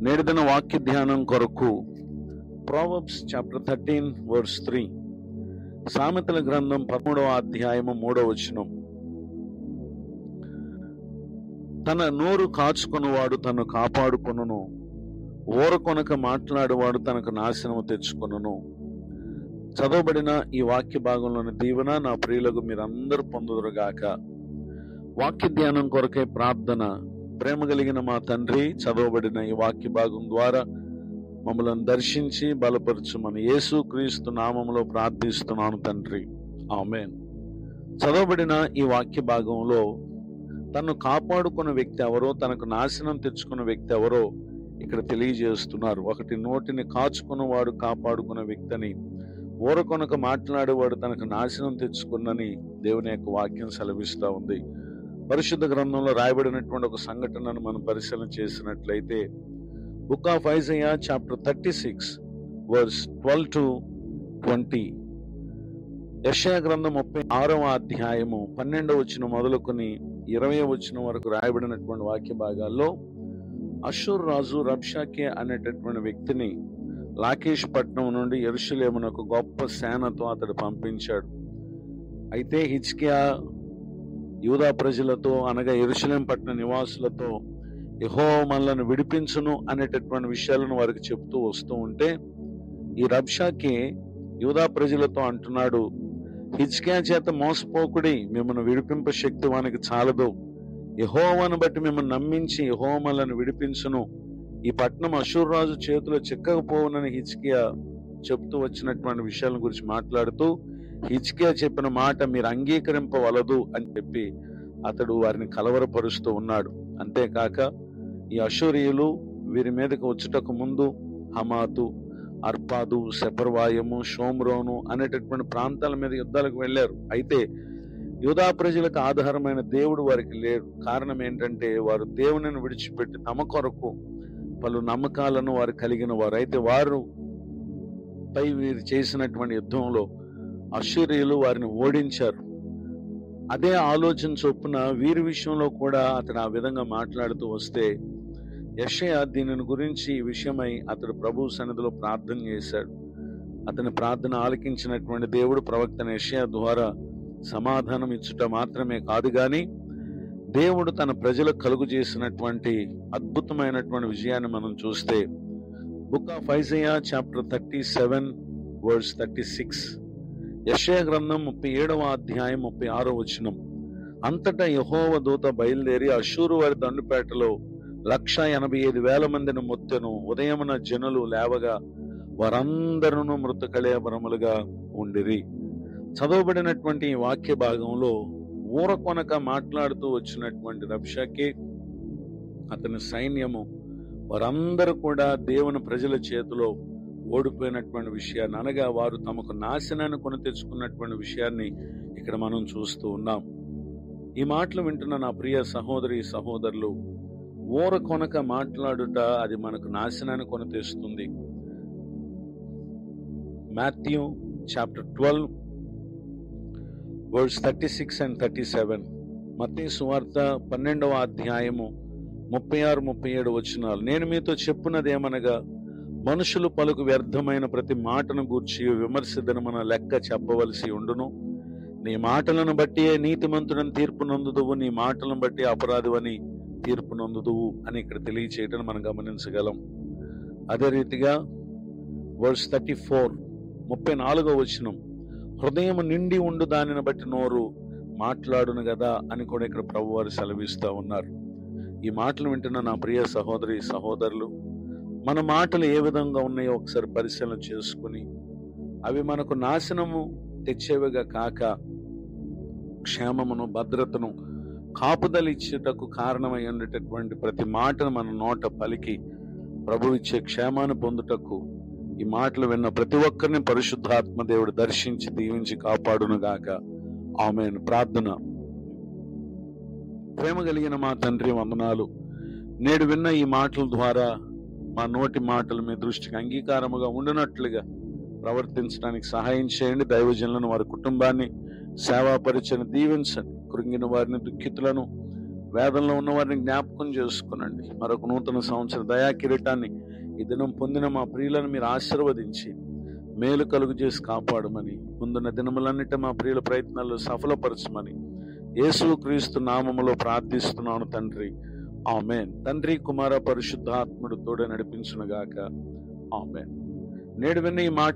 నేటి దిన వాక్య ధ్యానం కొరకు ప్రొవర్బ్స్ చాప్టర్ 13 వర్స్ 3, సామెతల గ్రంథం 13వ అధ్యాయము 3వ వచనం. తన నోరు కాచుకొనువాడు తను కాపాడుకొనును, ఊరకొనక మాట్లాడువాడు తనకు నాశనము తెచ్చుకొనును. చదవబడిన ఈ వాక్య భాగంలోని దీవెన నా ప్రియులకు మీరందరూ పొందుదురుగాక. వాక్య ధ్యానం కొరకై ప్రార్థన. ప్రేమ కలిగిన మా తండ్రి, చదవబడిన ఈ వాక్య భాగం ద్వారా మమ్మల్ని దర్శించి బలపరచుమని యేసు క్రీస్తు నామములో ప్రార్థిస్తున్నాను తండ్రి, ఆమేన్. చదవబడిన ఈ వాక్య భాగంలో తను కాపాడుకున్న వ్యక్తి ఎవరో, తనకు నాశనం తెచ్చుకున్న వ్యక్తి ఎవరో ఇక్కడ తెలియజేస్తున్నారు. ఒకటి, నోటిని కాచుకున్నవాడు కాపాడుకున్న వ్యక్తిని, ఊరకొనక మాట్లాడేవాడు తనకు నాశనం తెచ్చుకున్నని దేవుని యొక్క వాక్యం సెలవిస్తూ ఉంది. పరిశుద్ధ గ్రంథంలో రాయబడినటువంటి ఒక సంఘటనను మనం పరిశీలన చేసినట్లయితే, book of Isaiah chapter 36 verse 12 to 20, యెషయా గ్రంథం 36వ అధ్యాయము 12వ వచనం మొదలుకొని 20వ వచనం వరకు రాయబడినటువంటి వాక్య భాగాల్లో అషూర్ రాజు రబ్షాకే అనేటటువంటి వ్యక్తిని లాకీష్ పట్టణం నుండి యెరూషలేమునకు గొప్ప సేనతో అతడు పంపించాడు. అయితే హిజ్కియా యూదా ప్రజలతో, అనగా యెరూషలేం పట్టణ నివాసులతో యెహోవా మనలను విడిపించును అనేటటువంటి విషయాలను వారికి చెప్తూ వస్తూ ఉంటే, ఈ రబ్షాకే యూదా ప్రజలతో అంటున్నాడు, హిజ్కియా చేత మోసపోకుడి, మిమ్మల్ని విడిపింప శక్తి వానికి చాలదు. యెహోవాను బట్టి మిమ్మల్ని నమ్మించి యెహోవా మనలను విడిపించును, ఈ పట్టణం అషూర్ రాజు చేతిలో చిక్కకపోవునని హిజ్కియా చెప్తూ వచ్చినటువంటి విషయాల గురించి మాట్లాడుతూ, హిజ్కియా చెప్పిన మాట మీరు అంగీకరింపవలదు అని చెప్పి అతడు వారిని కలవరపరుస్తూ ఉన్నాడు. అంతేకాక ఈ అషూరీయులు వీరి మీదకి వచ్చుటకు ముందు హమాతు, అర్పాదు, సెపర్వాయము, షోమ్రోను అనేటటువంటి ప్రాంతాల మీద యుద్ధాలకు వెళ్ళారు. అయితే యూదా ప్రజలకు ఆధారమైన దేవుడు వారికి లేడు. కారణం ఏంటంటే, వారు దేవునిని విడిచిపెట్టి తమ కొరకు పలు నమ్మకాలను వారు కలిగిన వారు. అయితే వారు పై వీరు చేసినటువంటి యుద్ధంలో అషూరీయులు వారిని ఓడించారు. అదే ఆలోచన చొప్పున వీరి విషయంలో కూడా అతడు ఆ విధంగా మాట్లాడుతూ వస్తే, యెషయా దీనిని గురించి ఈ విషయమై అతడు ప్రభువు సన్నిధిలో ప్రార్థన చేశాడు. అతని ప్రార్థన ఆలకించినటువంటి దేవుడు ప్రవక్త యెషయా ద్వారా సమాధానం ఇచ్చుట మాత్రమే కాదు గాని, దేవుడు తన ప్రజలకు కలుగు చేసినటువంటి అద్భుతమైనటువంటి విజయాన్ని మనం చూస్తే, book of Isaiah chapter 37 verse 36, యెషయా గ్రంథం 37వ అధ్యాయం 36వ వచనం. అంతటా యెహోవా దూత బయలుదేరి అషూరు వారి దండుపేటలో 185,000 మందిని మొత్తెను. ఉదయమున జనులు లేవగా వారందరూ మృతకళేబరములుగా ఉండిరి. చదవబడినటువంటి ఈ వాక్య భాగంలో ఊరకొనక మాట్లాడుతూ వచ్చినటువంటి రబ్షాకే, అతని సైన్యము, వారందరూ కూడా దేవుని ప్రజల చేతిలో ఓడిపోయినటువంటి విషయాన్ని, అనగా వారు తమకు నాశనాన్ని కొని తెచ్చుకున్నటువంటి విషయాన్ని ఇక్కడ మనం చూస్తూ ఉన్నాం. ఈ మాటలు వింటున్న నా ప్రియ సహోదరి సహోదరులు, ఊరకొనక మాట్లాడుట అది మనకు నాశనాన్ని కొని తెస్తుంది. మాథ్యూ చాప్టర్ 12 వర్స్ 36 and 37, మత్తయి సువార్త 12వ అధ్యాయము 36-37 వచనాలు. నేను మీతో చెప్పున్నదేమనగా, మనుషులు పలుకు వ్యర్థమైన ప్రతి మాటను గూర్చి విమర్శ దినమున లెక్క చెప్పవలసి ఉండును. నీ మాటలను బట్టి నీతిమంతుడని తీర్పు నొందుదువు, నీ మాటలను బట్టి అపరాధివని తీర్పు నొందుదువు అని ఇక్కడ తెలియచేయటం మనం గమనించగలం. అదే రీతిగా వర్స్ 34, 34వ వచనం, హృదయం నిండి ఉండు దానిని బట్టి నోరు మాట్లాడును కదా అని కూడా ఇక్కడ ప్రభువారు సెలవిస్తూ ఉన్నారు. ఈ మాటలు వింటున్న నా ప్రియ సహోదరి సహోదరులు, మన మాటలు ఏ విధంగా ఉన్నాయో ఒకసారి పరిశీలన చేసుకుని, అవి మనకు నాశనము తెచ్చేవిగా కాక క్షేమమును, భద్రతను, కాపుదల ఇచ్చేటకు కారణమై ఉండేటటువంటి ప్రతి మాటను మన నోట పలికి ప్రభు ఇచ్చే క్షేమాన్ని పొందుటకు ఈ మాటలు విన్న ప్రతి ఒక్కరిని పరిశుద్ధాత్మ దేవుడు దర్శించి దీవించి కాపాడునుగాక. ఆమేన్. ప్రార్థన. ప్రేమ కలిగిన మా తండ్రి, వందనాలు. నేడు విన్న ఈ మాటల ద్వారా మా నోటి మాటలు మీ దృష్టికి అంగీకారముగా ఉండినట్లుగా ప్రవర్తించడానికి సహాయం చేయండి. దైవజనులను, వారి కుటుంబాన్ని, సేవా పరిచయను దీవించండి. కృంగిన వారిని, దుఃఖితులను వేదనలో ఉన్న వారిని జ్ఞాపకం చేసుకునండి. మరొక నూతన సంవత్సర దయా కిరీటాన్ని ఈ దినం పొందిన మా ప్రియులను మీరు ఆశీర్వదించి మేలు కలుగు చేసి కాపాడమని, ముందున్న దినములన్నిటి మా ప్రియుల ప్రయత్నాల్లో సఫలపరచమని యేసు క్రీస్తు నామములో ప్రార్థిస్తున్నాను తండ్రి. ఆమేన్. తండ్రి, కుమార, పరిశుద్ధాత్ముడు తోడే నడిపించునుగాక. ఆమేన్. నేడు విన్న ఈ మాట